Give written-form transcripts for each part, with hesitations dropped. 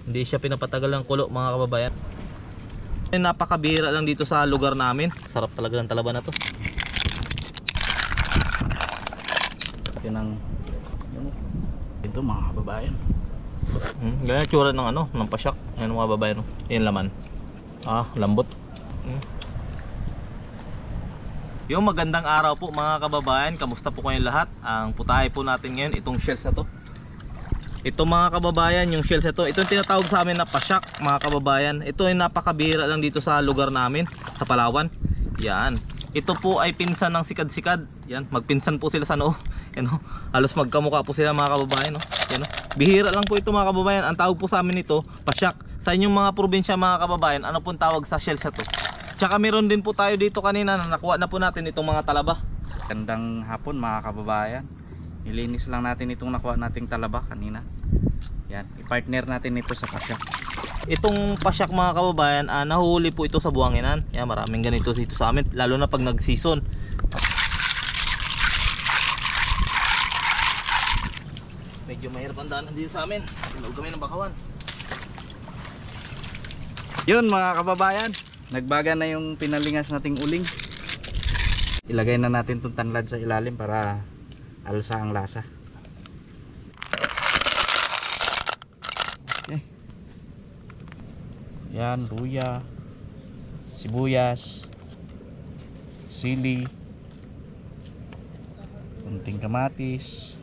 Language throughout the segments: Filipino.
Hindi siya pinapatagal ng kulo mga kababayan. Napakabihira lang dito sa lugar namin. Sarap talaga ng talaba na to. Ito mga kababayan. Ganyan tsura ng ano, ng pasyak. Ayan mga kababayan, no? Yan laman. Lambot. Yung magandang araw po mga kababayan. Kamusta po kayong lahat? Ang putahe po natin ngayon, itong shells na to. Ito mga kababayan, yung shells na to, ito yung tinatawag sa amin na pasyak mga kababayan. Ito ay napakabihira lang dito sa lugar namin, sa Palawan. Yan. Ito po ay pinsan ng sikad-sikad. Yan, magpinsan po sila sa noo. Yan, oh. Halos magkamukha po sila mga kababayan, oh. Yan, oh. Bihira lang po ito mga kababayan. Ang tawag po sa amin ito, pasyak. Sa inyong mga probinsya mga kababayan, ano pong tawag sa shells na to? Tsaka meron din po tayo dito kanina na nakuha na po natin itong mga talaba. Gandang hapon mga kababayan. Nilinis lang natin itong nakuha nating talaba kanina. Yan, i-partner natin ito sa pasyak. Itong pasyak mga kababayan, nahuhuli po ito sa buwanginan. Yan, maraming ganito dito sa amin, lalo na pag nag-season. Medyo mahirap ang daanan dito sa amin. Tulog kami ng bakawan. Yun mga kababayan, nagbaga na yung pinalingas nating uling. Ilagay na natin itong tanlad sa ilalim para alsa ang lasa. Okay. Yan, luya, sibuyas, sili, kunting kamatis.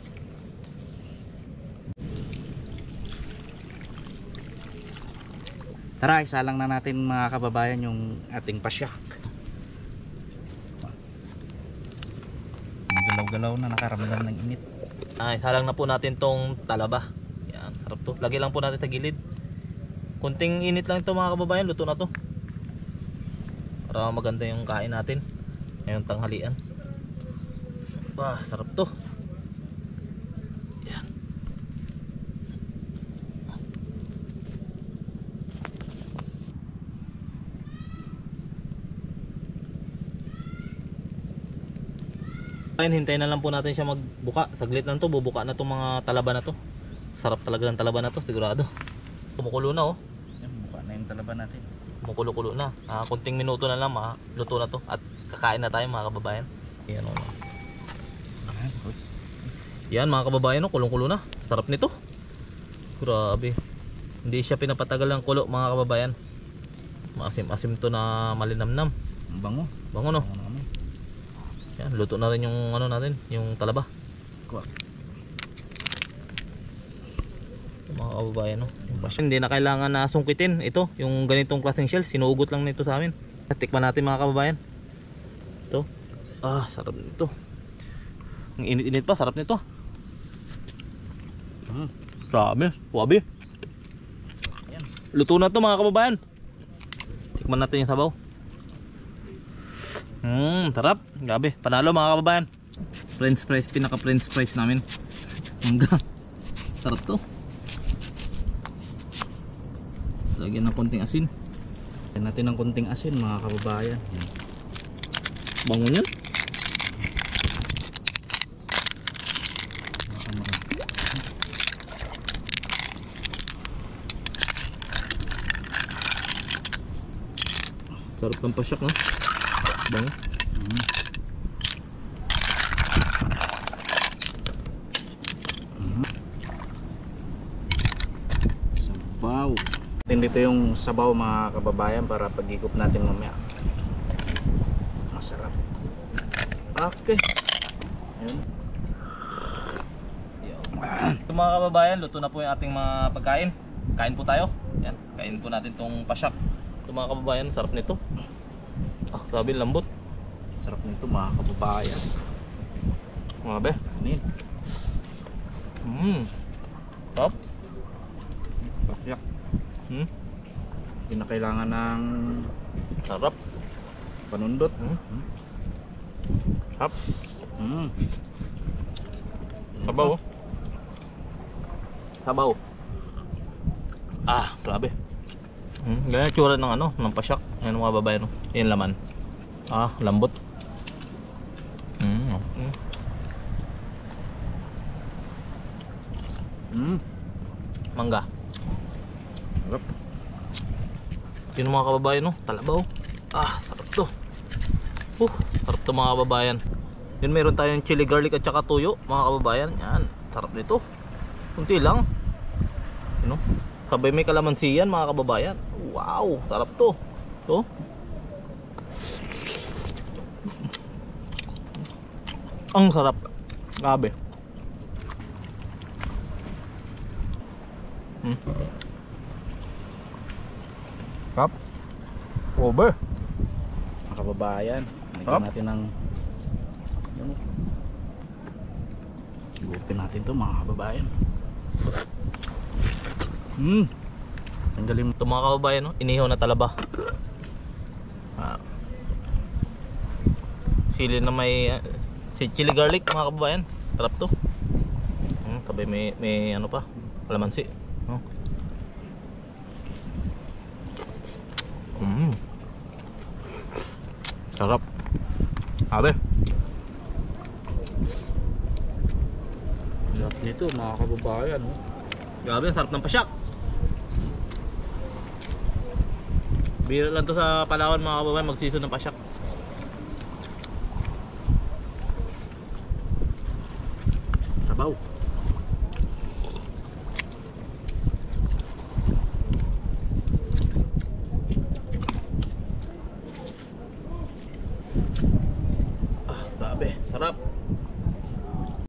Tara, isalang na natin mga kababayan yung ating pasyak. Galaw-galaw na, nakaramdam ng init. Isalang na po natin tong talaba. Yan, sarap to. Lagay lang po natin sa gilid. Kunting init lang ito mga kababayan, luto na to. Para maganda yung kain natin ngayong tanghalian. Sarap to. Yan. Hintayin na lang po natin siya magbuka. Saglit lang to, bubuka na tong mga talaba na to. Sarap talaga ng talaba na to, sigurado. Kumukulo na, oh. Yan, buka na yung talaba natin. Kumukulo-kulo na. Kunting minuto na lang, luto na to. At kakain na tayo mga kababayan. Yan, oh. Yan mga kababayan, oh, kulong-kulo na. Sarap nito. Grabe. Hindi siya pinapatagal ng kulo mga kababayan. Maasim-asim to na malinamnam. Bango. Bango, no? Yan, luto na rin yung ano natin, yung talaba. Kuha. Mga kababayan, no? Hindi na kailangan na sungkitin ito, yung ganitong klaseng shells, sinuugot lang nito sa amin. Tikman natin mga kababayan. Ito. Sarap nito. Ang init-init pa, sarap nito. Grabe, wabi. Ayan. Luto na to mga kababayan. Tikman natin yung sabaw. Sarap. Grabe, panalo mga kababayan. French fries, pinaka french fries namin. Sarap to. Lagyan ng konting asin. Lagyan natin ng konting asin mga kababayan. Bango yan. Sarap ng pasyak, no? Bango. Sabaw. Dito yung sabaw mga kababayan para pag-ikop natin mamaya. Masarap. Okay. Ayan. Ito mga kababayan, luto na po yung ating mga pagkain. Kain po tayo. Yan, kain po natin tong pasyak. Ito mga kababayan, sarap nito. Grabe lambot. Sarap nito mga kababayan. Mga be. Anin. Sarap. Pasyak. Hindi na kailangan ng Sarap. panundot. Sarap. Sabaw. Sabaw. Grabe. Ganyan tsura ng ano, ng pasyak. Ayan mga babae, no? Yan laman. Lambot. Mangga. Sarap. Yun mga kababayan, no? Talabaw. Ah, sarap to. Sarap to mga kababayan. Yun, meron tayong chili garlic at saka tuyo mga kababayan. Yan, sarap nito. Kunti lang. Yun, no? Sabay may kalamansi yan mga kababayan. Wow, sarap to. To. Ang sarap. Grabe. Sarap. Over. Mga kababayan, Sarap. lagyan natin ng gupin natin to mga kababayan. Tanggalin mo. Ito mga kababayan, no? Inihaw na talaba. Sili na may chili garlic mga kababayan. Sarap to. Sabay may ano pa, kalamansi. Sarap. Abe. Sarap nito mga kababayan. Grabe, sarap ng pasyak. Bira lang to sa Palawan mga kababayan, mag-season ng pasyak. Sabaw.